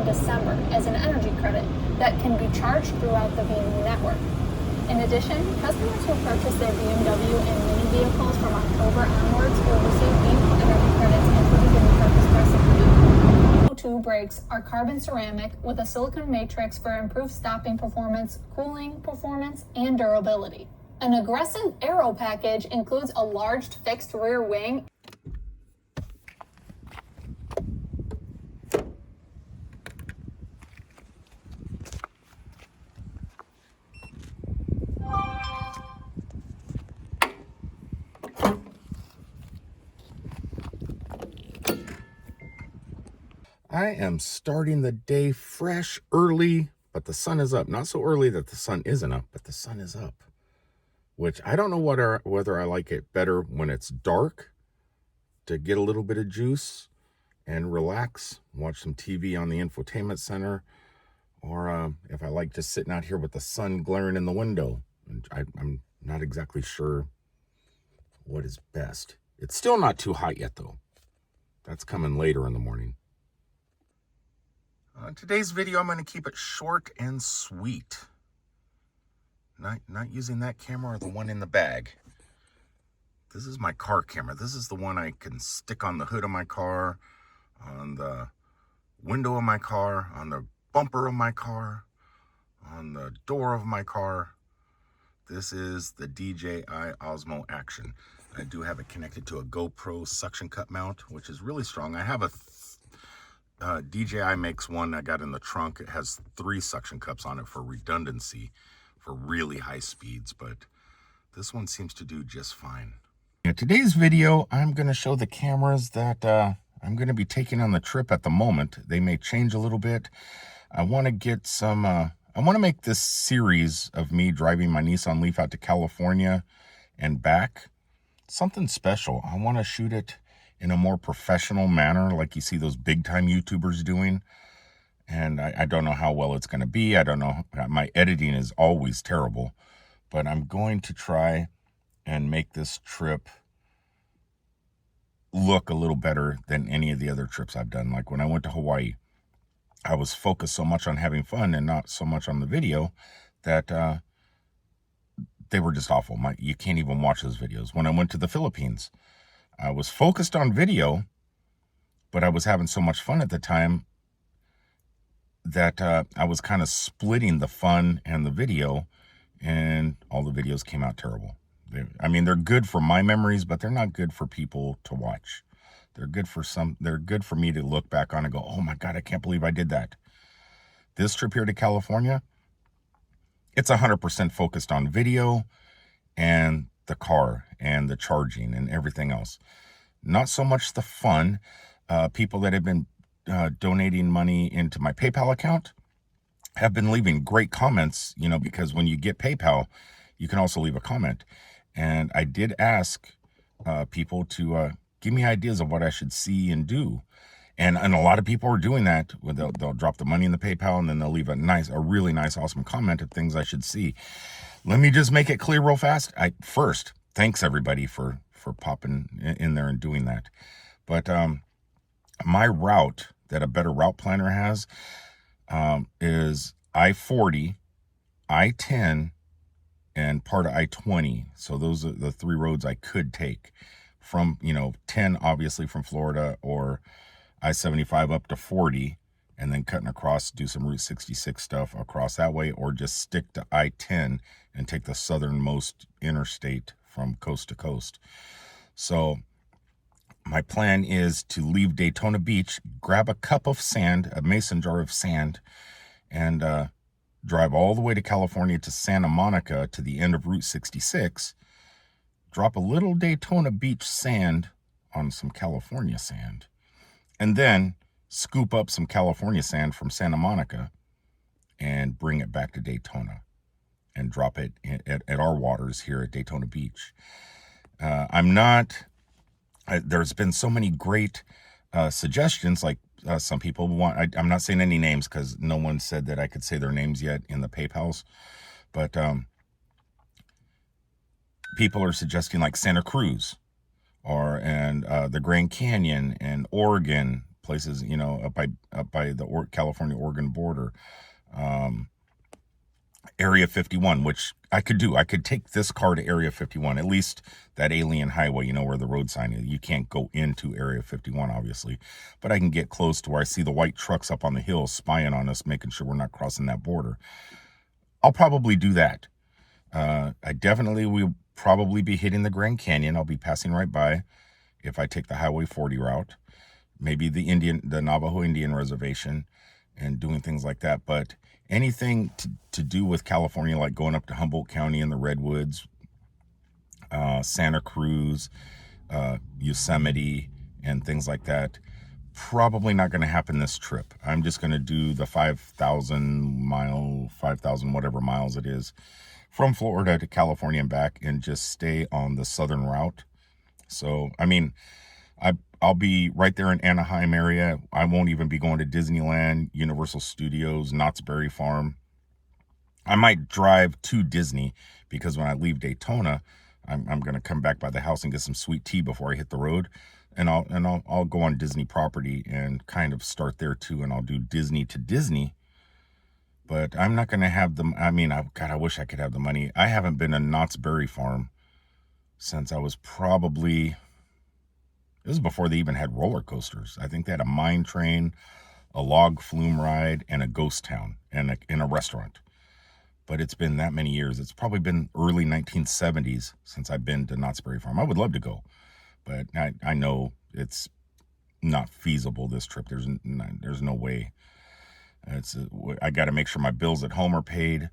December as an energy credit that can be charged throughout the VMU network. In addition, customers who purchase their BMW and Mini vehicles from October onwards will receive VMU energy credits included in the purchase price of the vehicle. VMU brakes are carbon ceramic with a silicone matrix for improved stopping performance, cooling performance, and durability. An aggressive aero package includes a large fixed rear wing. I am starting the day fresh, early, but the sun is up. Not so early that the sun isn't up, but the sun is up. Which I don't know whether I like it better when it's dark to get a little bit of juice and relax, watch some TV on the infotainment center, or if I like just sitting out here with the sun glaring in the window. I'm not exactly sure what is best. It's still not too hot yet, though. That's coming later in the morning. Today's video, I'm going to keep it short and sweet. Not using that camera or the one in the bag. This is my car camera. This is the one I can stick on the hood of my car, on the window of my car, on the bumper of my car, on the door of my car. This is the DJI Osmo Action. I do have it connected to a GoPro suction cup mount, which is really strong. I have a DJI makes one I got in the trunk. It has 3 suction cups on it for redundancy for really high speeds, but this one seems to do just fine. In today's video, I'm going to show the cameras that I'm going to be taking on the trip at the moment. They may change a little bit. I want to get some, I want to make this series of me driving my Nissan Leaf out to California and back something special. I want to shoot it in a more professional manner, like you see those big time YouTubers doing. And I don't know how well it's going to be. I don't know. My editing is always terrible, but I'm going to try and make this trip look a little better than any of the other trips I've done. Like when I went to Hawaii, I was focused so much on having fun and not so much on the video that they were just awful. You can't even watch those videos. When I went to the Philippines, I was focused on video, but I was having so much fun at the time that I was kind of splitting the fun and the video, and all the videos came out terrible. They're good for my memories, but they're not good for people to watch. They're good for me to look back on and go, oh my God, I can't believe I did that. This trip here to California, it's 100% focused on video and the car and the charging and everything else. Not so much the fun. People that have been donating money into my PayPal account have been leaving great comments, because when you get PayPal, you can also leave a comment. And I did ask people to give me ideas of what I should see and do. And a lot of people are doing that. They'll drop the money in the PayPal and then they'll leave a really nice, awesome comment of things I should see. Let me just make it clear real fast. First, thanks everybody for popping in there and doing that. But my route that a better route planner has is I-40, I-10, and part of I-20. So those are the 3 roads I could take from, 10 obviously from Florida, or I-75 up to 40, and then cutting across, do some Route 66 stuff across that way, or just stick to I-10 and take the southernmost interstate from coast to coast. So my plan is to leave Daytona Beach, grab a cup of sand, a mason jar of sand, and drive all the way to California to Santa Monica to the end of Route 66, drop a little Daytona Beach sand on some California sand, and then scoop up some California sand from Santa Monica and bring it back to Daytona and drop it at our waters here at Daytona Beach. There's been so many great suggestions, like some people want, I'm not saying any names because no one said that I could say their names yet in the PayPals, but people are suggesting like Santa Cruz and the Grand Canyon and Oregon, places, you know, up by the California-Oregon border. Area 51, which I could do. I could take this car to Area 51, at least that alien highway, you know, where the road sign is. You can't go into Area 51, obviously, but I can get close to where I see the white trucks up on the hill spying on us, making sure we're not crossing that border. I'll probably do that. I definitely will probably be hitting the Grand Canyon. I'll be passing right by if I take the Highway 40 route, maybe the Navajo Indian Reservation, and doing things like that. But anything to do with California, like going up to Humboldt County in the Redwoods, Santa Cruz, Yosemite, and things like that, probably not going to happen this trip. I'm just going to do the 5,000 whatever miles it is, from Florida to California and back, and just stay on the southern route. So, I mean, I'll be right there in Anaheim area. I won't even be going to Disneyland, Universal Studios, Knott's Berry Farm. I might drive to Disney because when I leave Daytona, I'm going to come back by the house and get some sweet tea before I hit the road. And I'll go on Disney property and kind of start there too. And I'll do Disney to Disney. But I'm not going to have them. I mean, God, I wish I could have the money. I haven't been to Knott's Berry Farm since I was probably... This is before they even had roller coasters. I think they had a mine train, a log flume ride, and a ghost town, and in a restaurant. But it's been that many years. It's probably been early 1970s since I've been to Knott's Berry Farm. I would love to go, but I know it's not feasible this trip. There's no way. I got to make sure my bills at home are paid,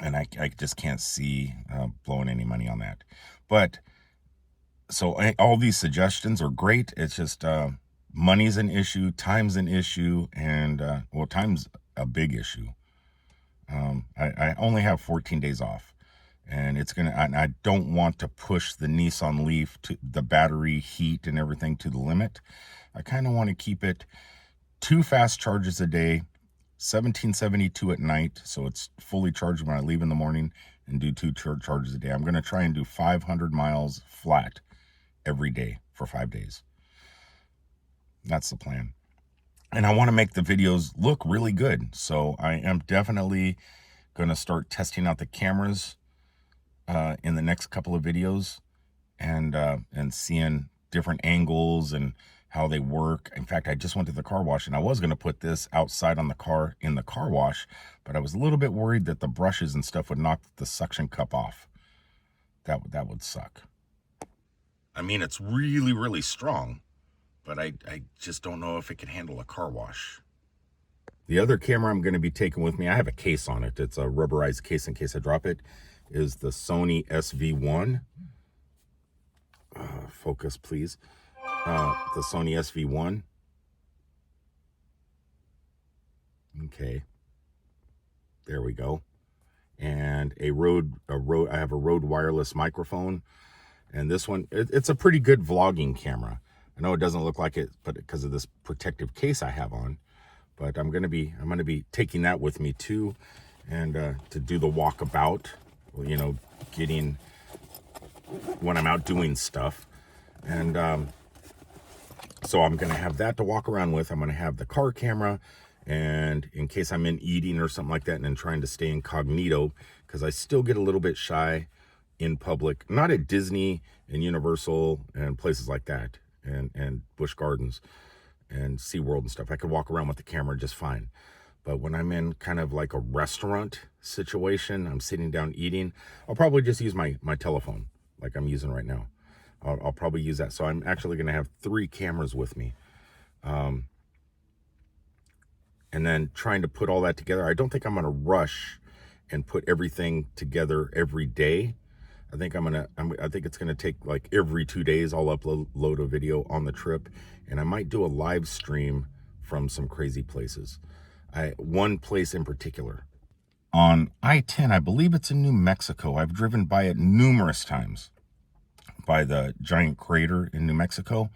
and I just can't see blowing any money on that. But so all these suggestions are great. It's just money's an issue, time's an issue, and well, time's a big issue. I only have 14 days off, and I don't want to push the Nissan Leaf to the battery, heat, and everything to the limit. I kind of want to keep it 2 fast charges a day, 1772 at night, so it's fully charged when I leave in the morning, and do 2 charges a day. I'm going to try and do 500 miles flat every day for 5 days. That's the plan. And I want to make the videos look really good. So I am definitely going to start testing out the cameras in the next couple of videos, and seeing different angles and how they work. In fact, I just went to the car wash, and I was going to put this outside on the car in the car wash, but I was a little bit worried that the brushes and stuff would knock the suction cup off. That would suck. I mean, it's really, really strong, but I just don't know if it can handle a car wash. The other camera I'm going to be taking with me, I have a case on it. It's a rubberized case in case I drop it, is the Sony SV1. Focus, please. The Sony SV1. Okay. There we go. And I have a Rode wireless microphone. And this one, it's a pretty good vlogging camera. I know it doesn't look like it, but because of this protective case I have on. But I'm gonna be taking that with me too, and to do the walkabout, you know, getting when I'm out doing stuff. And so I'm gonna have that to walk around with. I'm gonna have the car camera, and in case I'm in eating or something like that, and then trying to stay incognito, because I still get a little bit shy in public, not at Disney and Universal and places like that, and Busch Gardens and SeaWorld and stuff. I could walk around with the camera just fine. But when I'm in kind of like a restaurant situation, I'm sitting down eating, I'll probably just use my telephone like I'm using right now. I'll probably use that. So I'm actually going to have 3 cameras with me. And then trying to put all that together. I don't think I'm going to rush and put everything together every day. I think it's going to take like every 2 days I'll upload a video on the trip, and I might do a live stream from some crazy places. One place in particular. On I-10, I believe it's in New Mexico. I've driven by it numerous times, by the giant crater in New Mexico.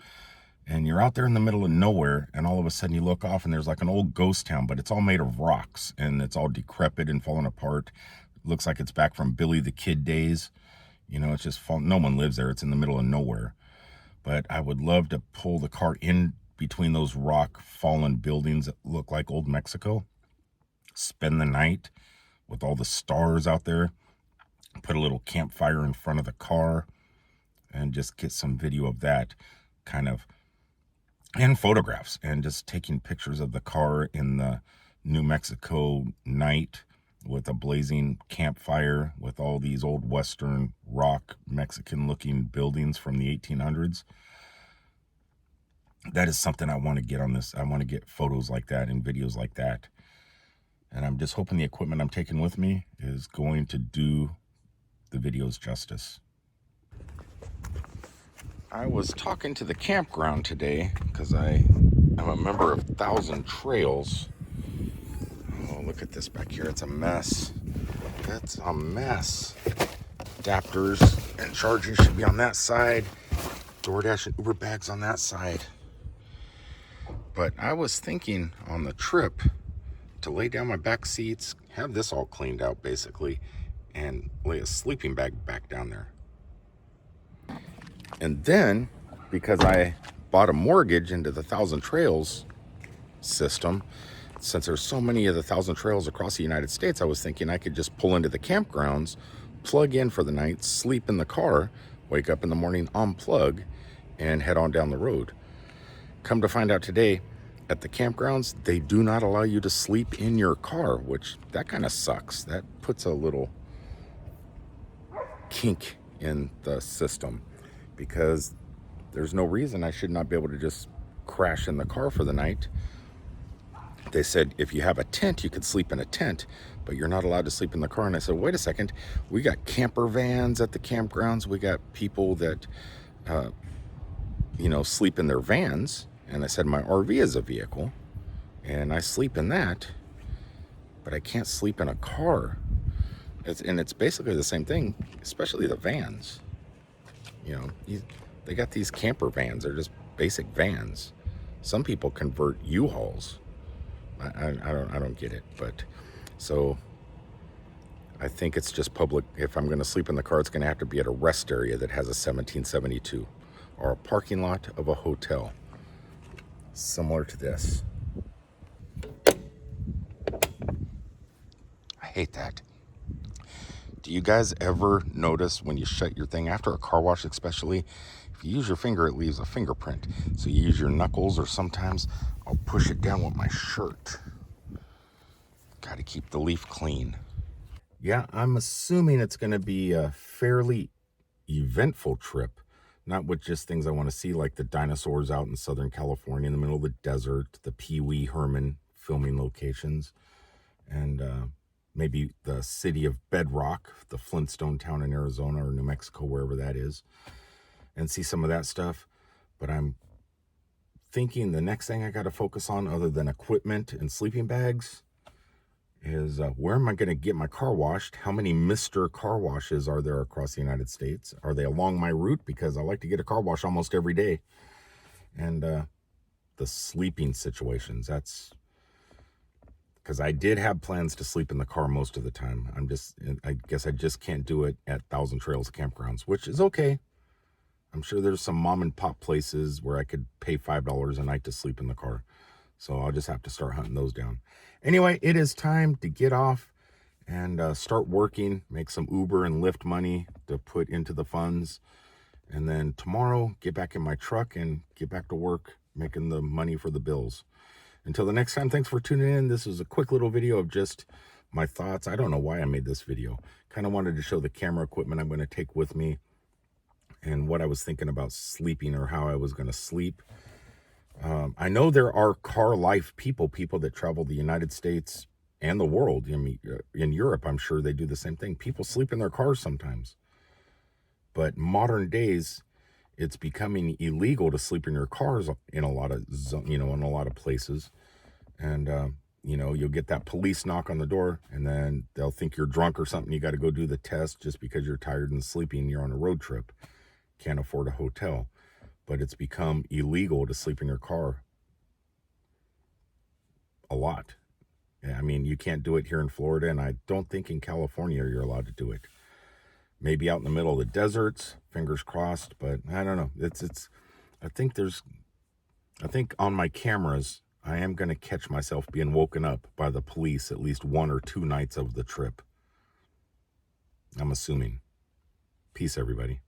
And you're out there in the middle of nowhere, and all of a sudden you look off and there's like an old ghost town, but it's all made of rocks, and it's all decrepit and falling apart. It looks like it's back from Billy the Kid days. You know, it's just no one lives there. It's in the middle of nowhere. But I would love to pull the car in between those rock fallen buildings that look like old Mexico. Spend the night with all the stars out there. Put a little campfire in front of the car and just get some video of that kind of, and photographs, and just taking pictures of the car in the New Mexico night with a blazing campfire with all these old Western rock Mexican looking buildings from the 1800s. That is something I want to get on this. I want to get photos like that and videos like that. And I'm just hoping the equipment I'm taking with me is going to do the videos justice. I was talking to the campground today because I am a member of 1,000 Trails. Oh, look at this back here. It's a mess. It's a mess. Adapters and charging should be on that side. DoorDash and Uber bags on that side. But I was thinking on the trip to lay down my back seats, have this all cleaned out basically, and lay a sleeping bag back down there. And then, because I bought a mortgage into the 1,000 Trails system, since there's so many of the 1,000 Trails across the United States, I was thinking I could just pull into the campgrounds, plug in for the night, sleep in the car, wake up in the morning, unplug, and head on down the road. Come to find out today, at the campgrounds, they do not allow you to sleep in your car, which that kind of sucks. That puts a little kink in the system, because there's no reason I should not be able to just crash in the car for the night. They said if you have a tent, you could sleep in a tent, but you're not allowed to sleep in the car. And I said, wait a second, we got camper vans at the campgrounds. We got people that, sleep in their vans. And I said, my RV is a vehicle and I sleep in that, but I can't sleep in a car. It's basically the same thing, especially the vans. They got these camper vans. They're just basic vans. Some people convert U-Hauls. I don't get it. But so I think it's just public. If I'm going to sleep in the car, it's going to have to be at a rest area that has a 1772 or a parking lot of a hotel similar to this. I hate that. Do you guys ever notice when you shut your thing after a car wash, especially if you use your finger, it leaves a fingerprint? So you use your knuckles, or sometimes I'll push it down with my shirt. Got to keep the Leaf clean. Yeah, I'm assuming it's going to be a fairly eventful trip, not with just things I want to see, like the dinosaurs out in Southern California in the middle of the desert, the Pee Wee Herman filming locations, and maybe the city of Bedrock, the Flintstone town in Arizona or New Mexico, wherever that is, and see some of that stuff. But I'm thinking the next thing I got to focus on, other than equipment and sleeping bags, is where am I going to get my car washed? How many Mr. Car Washes are there across the United States? Are they along my route? Because I like to get a car wash almost every day. And the sleeping situations, that's because I did have plans to sleep in the car most of the time. I guess I just can't do it at 1,000 Trails campgrounds, which is okay. I'm sure there's some mom and pop places where I could pay $5 a night to sleep in the car. So I'll just have to start hunting those down. Anyway, it is time to get off and start working, make some Uber and Lyft money to put into the funds. And then tomorrow, get back in my truck and get back to work, making the money for the bills. Until the next time, thanks for tuning in. This is a quick little video of just my thoughts. I don't know why I made this video. Kind of wanted to show the camera equipment I'm going to take with me and what I was thinking about sleeping, or how I was going to sleep. I know there are car life people that travel the United States and the world. I mean, in Europe, I'm sure they do the same thing. People sleep in their cars sometimes. But modern days, it's becoming illegal to sleep in your cars in a lot of, in a lot of places. And, you'll get that police knock on the door, and then they'll think you're drunk or something. You got to go do the test just because you're tired and sleepy and you're on a road trip. Can't afford a hotel. But it's become illegal to sleep in your car a lot. I mean, you can't do it here in Florida, and I don't think in California you're allowed to do it. Maybe out in the middle of the deserts, fingers crossed, but I don't know. I think there's I think on my cameras, I am going to catch myself being woken up by the police at least 1 or 2 nights of the trip. I'm assuming. Peace, everybody.